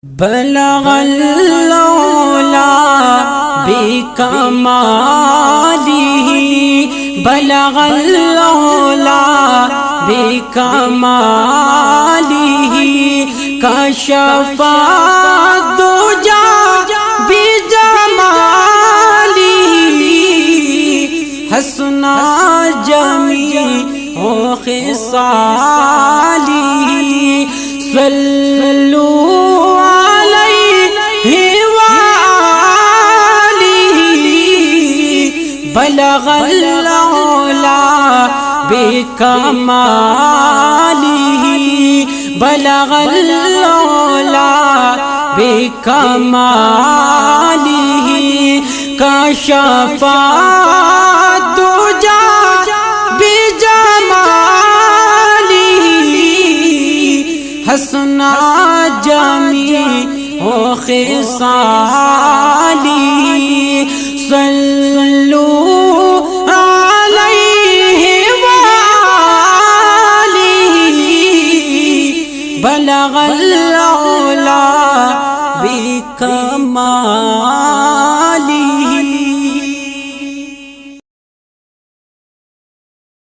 بلغ العلا بکمالہ، بلغ العلا بکمالہ، کشف الدجی بجمالہ، حسن جمیع خصالہ، صلوا علیہ وآلہ، بلغ العلا بکمالہ، بلغ العلا بکمالہ، کشف الدجی بجمالہ، حسن جمیع خصالہ، صلوا علیہ وآلہ، بلغ العلا بکمالہ۔